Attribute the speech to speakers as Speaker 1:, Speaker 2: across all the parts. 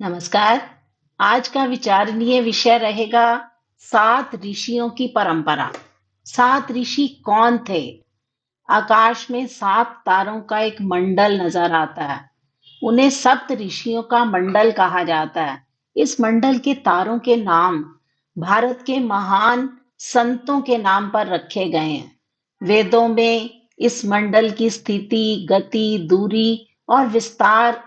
Speaker 1: नमस्कार। आज का विचारणीय विषय रहेगा 7 ऋषियों की परंपरा। 7 ऋषि कौन थे? आकाश में 7 तारों का एक मंडल नजर आता है। उन्हें सप्त ऋषियों का मंडल कहा जाता है। इस मंडल के तारों के नाम भारत के महान संतों के नाम पर रखे गए हैं। वेदों में इस मंडल की स्थिति, गति, दूरी और विस्तार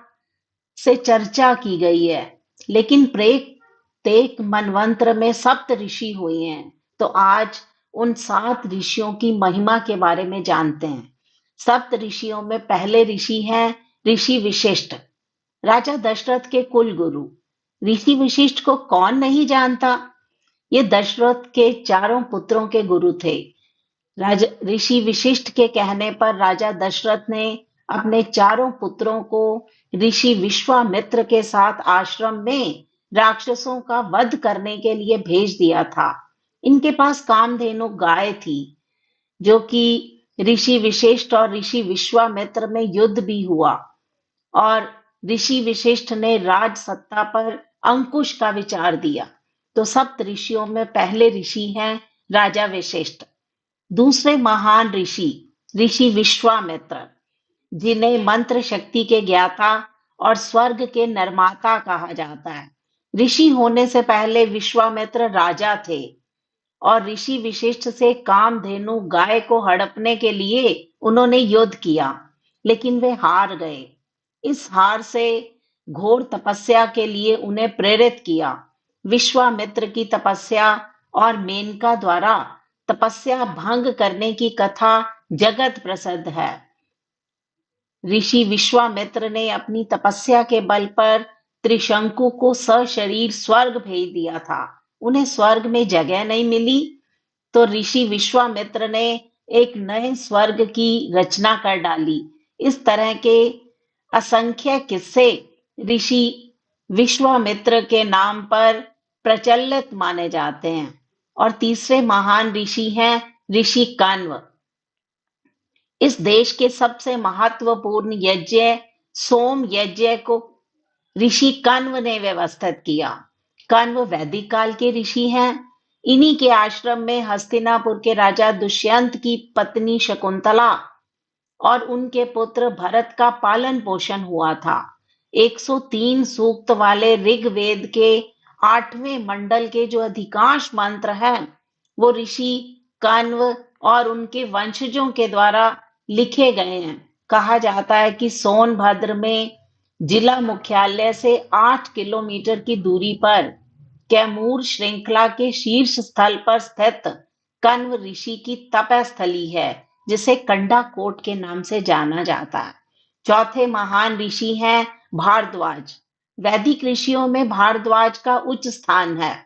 Speaker 1: से चर्चा की गई है। लेकिन प्रत्येक मनवंतर में सप्त ऋषि हुए हैं। तो आज उन 7 ऋषियों की महिमा के बारे में जानते हैं। सप्त ऋषियों में पहले ऋषि हैं ऋषि विशिष्ट, राजा दशरथ के कुल गुरु। ऋषि वशिष्ठ को कौन नहीं जानता? ये दशरथ के चारों पुत्रों के गुरु थे। राजा ऋषि वशिष्ठ के कहने पर राजा दशरथ ने अपने चारों पुत्रों को ऋषि विश्वामित्र के साथ आश्रम में राक्षसों का वध करने के लिए भेज दिया था। इनके पास कामधेनु गाय थी, जो कि ऋषि विशिष्ट और ऋषि विश्वामित्र में युद्ध भी हुआ और ऋषि विशिष्ट ने राज सत्ता पर अंकुश का विचार दिया। तो सप्त ऋषियों में पहले ऋषि हैं राजा वशिष्ठ। दूसरे महान ऋषि ऋषि विश्वामित्र, जिन्हें मंत्र शक्ति के ज्ञाता और स्वर्ग के निर्माता कहा जाता है। ऋषि होने से पहले विश्वामित्र राजा थे और ऋषि विशिष्ट से कामधेनु गाय को हड़पने के लिए उन्होंने युद्ध किया, लेकिन वे हार गए। इस हार से घोर तपस्या के लिए उन्हें प्रेरित किया। विश्वामित्र की तपस्या और मेनका द्वारा तपस्या भंग करने की कथा जगत प्रसिद्ध है। ऋषि विश्वामित्र ने अपनी तपस्या के बल पर त्रिशंकु को सशरीर स्वर्ग भेज दिया था। उन्हें स्वर्ग में जगह नहीं मिली, तो ऋषि विश्वामित्र ने एक नए स्वर्ग की रचना कर डाली। इस तरह के असंख्य किस्से ऋषि विश्वामित्र के नाम पर प्रचलित माने जाते हैं। और तीसरे महान ऋषि हैं ऋषि कण्व। इस देश के सबसे महत्वपूर्ण यज्ञ सोम यज्ञ को ऋषि कण्व ने व्यवस्थित किया। कण्व वैदिक काल के ऋषि हैं। इन्हीं के आश्रम में हस्तिनापुर के राजा दुष्यंत की पत्नी शकुंतला और उनके पुत्र भरत का पालन पोषण हुआ था। 103 सूक्त वाले ऋग्वेद के 8वें मंडल के जो अधिकांश मंत्र हैं, वो ऋषि कण्व और उनके वंशजों के द्वारा लिखे गए हैं। कहा जाता है कि सोनभद्र में जिला मुख्यालय से 8 किलोमीटर की दूरी पर कैमूर श्रृंखला के शीर्ष स्थल पर स्थित कण्व ऋषि की तपस्थली है, जिसे कंडाकोट के नाम से जाना जाता है। चौथे महान ऋषि हैं भारद्वाज। वैदिक ऋषियों में भारद्वाज का उच्च स्थान है।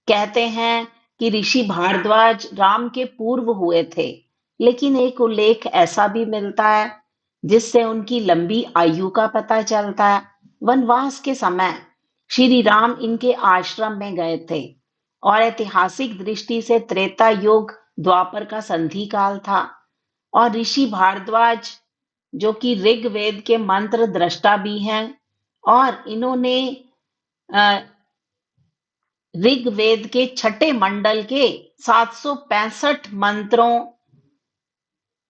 Speaker 1: कहते हैं कि ऋषि भारद्वाज राम के पूर्व हुए थे, लेकिन एक उल्लेख ऐसा भी मिलता है जिससे उनकी लंबी आयु का पता चलता है। वनवास के समय श्री राम इनके आश्रम में गए थे और ऐतिहासिक दृष्टि से त्रेता युग द्वापर का संधि काल था। और ऋषि भारद्वाज, जो कि ऋग्वेद के मंत्र दृष्टा भी हैं, और इन्होंने अ, ऋग्वेद के छठे मंडल के 765 मंत्रों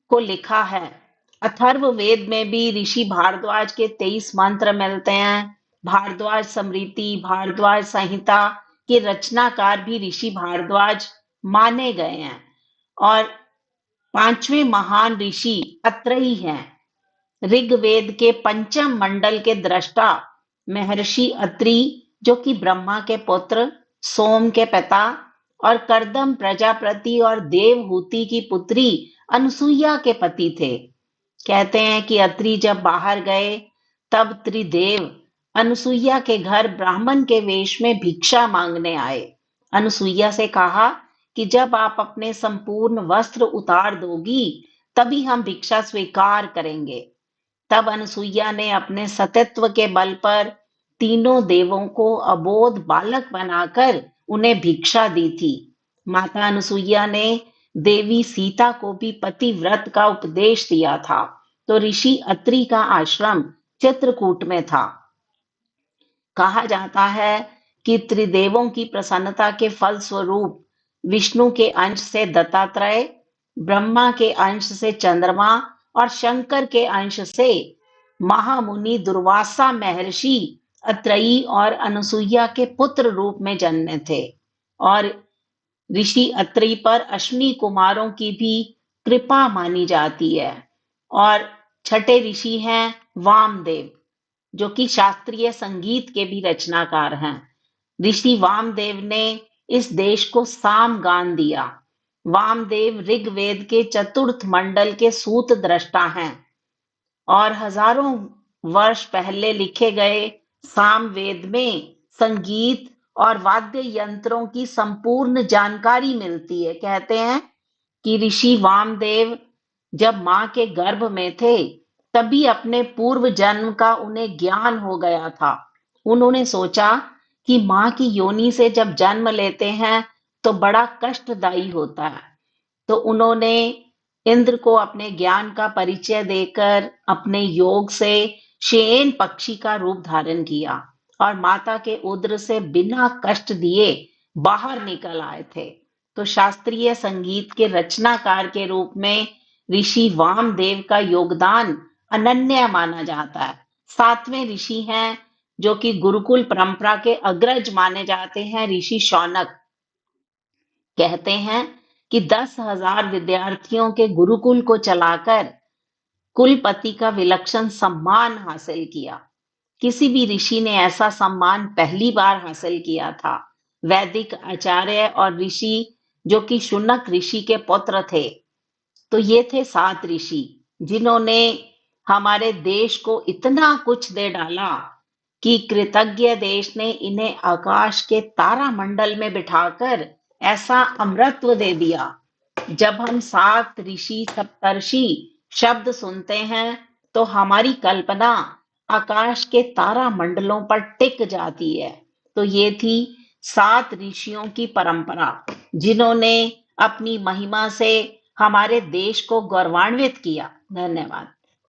Speaker 1: को लिखा है। अथर्ववेद में भी ऋषि भारद्वाज के 23 मंत्र मिलते हैं। भारद्वाज स्मृति, भारद्वाज संहिता के रचनाकार भी ऋषि भारद्वाज माने गए हैं। और पांचवें महान ऋषि अत्रेयी हैं। ऋग्वेद के पंचम मंडल के दृष्टा महर्षि अत्रि, जो कि ब्रह्मा के पुत्र, सोम के पिता और कर्दम प्रजापति और देवहूति की पुत्री अनसुईया के पति थे। कहते हैं कि अत्रि जब बाहर गए, तब त्रिदेव अनसुईया के घर ब्राह्मण के वेश में भिक्षा मांगने आए। अनसुईया से कहा कि जब आप अपने संपूर्ण वस्त्र उतार दोगी, तभी हम भिक्षा स्वीकार करेंगे। तब अनसुईया ने अपने सतीत्व के बल पर तीनों देवों को अबोध बालक बनाकर उन्हें भिक्षा दी थी। माता अनसुईया ने देवी सीता को भी पतिव्रत का उपदेश दिया था। तो ऋषि अत्रि का आश्रम चित्रकूट में था। कहा जाता है कि त्रिदेवों की प्रसन्नता के फलस्वरूप विष्णु के अंश से दत्तात्रेय, ब्रह्मा के अंश से चंद्रमा और शंकर के अंश से महामुनि दुर्वासा महर्षि अत्रेयी और अनुसुईया के पुत्र रूप में जन्मे थे। और ऋषि अत्रि पर अश्विनी कुमारों की भी कृपा मानी जाती है। और छठे ऋषि हैं वामदेव, जो कि शास्त्रीय संगीत के भी रचनाकार हैं। ऋषि वामदेव ने इस देश को सामगान दिया। वामदेव ऋग्वेद के चतुर्थ मंडल के सूत दृष्टा हैं और हजारों वर्ष पहले लिखे गए सामवेद में संगीत और वाद्य यंत्रों की संपूर्ण जानकारी मिलती है। कहते हैं कि ऋषि वामदेव जब मां के गर्भ में थे, तभी अपने पूर्व जन्म का उन्हें ज्ञान हो गया था। उन्होंने सोचा कि मां की योनि से जब जन्म लेते हैं तो बड़ा कष्टदायी होता है। तो उन्होंने इंद्र को अपने ज्ञान का परिचय देकर अपने योग से शेन पक्षी का रूप धारण किया और माता के उदर से बिना कष्ट दिए बाहर निकल आए थे। तो शास्त्रीय संगीत के रचनाकार के रूप में ऋषि वामदेव का योगदान अनन्य माना जाता है। सातवें ऋषि हैं जो कि गुरुकुल परंपरा के अग्रज माने जाते हैं, ऋषि शौनक। कहते हैं कि 10,000 विद्यार्थियों के गुरुकुल को चलाकर कुलपति का विलक्षण सम्मान हासिल किया। किसी भी ऋषि ने ऐसा सम्मान पहली बार हासिल किया था। वैदिक आचार्य और ऋषि जो कि शुनक ऋषि के पुत्र थे। तो ये थे 7 ऋषि जिन्होंने हमारे देश को इतना कुछ दे डाला कि कृतज्ञ देश ने इन्हें आकाश के तारा मंडल में बिठाकर ऐसा अमरत्व दे दिया। जब हम 7 ऋषि सप्तर्षि शब्द सुनते हैं तो हमारी कल्पना आकाश के तारा मंडलों पर टिक जाती है। तो ये थी 7 ऋषियों की परंपरा जिन्होंने अपनी महिमा से हमारे देश को गौरवान्वित किया। धन्यवाद।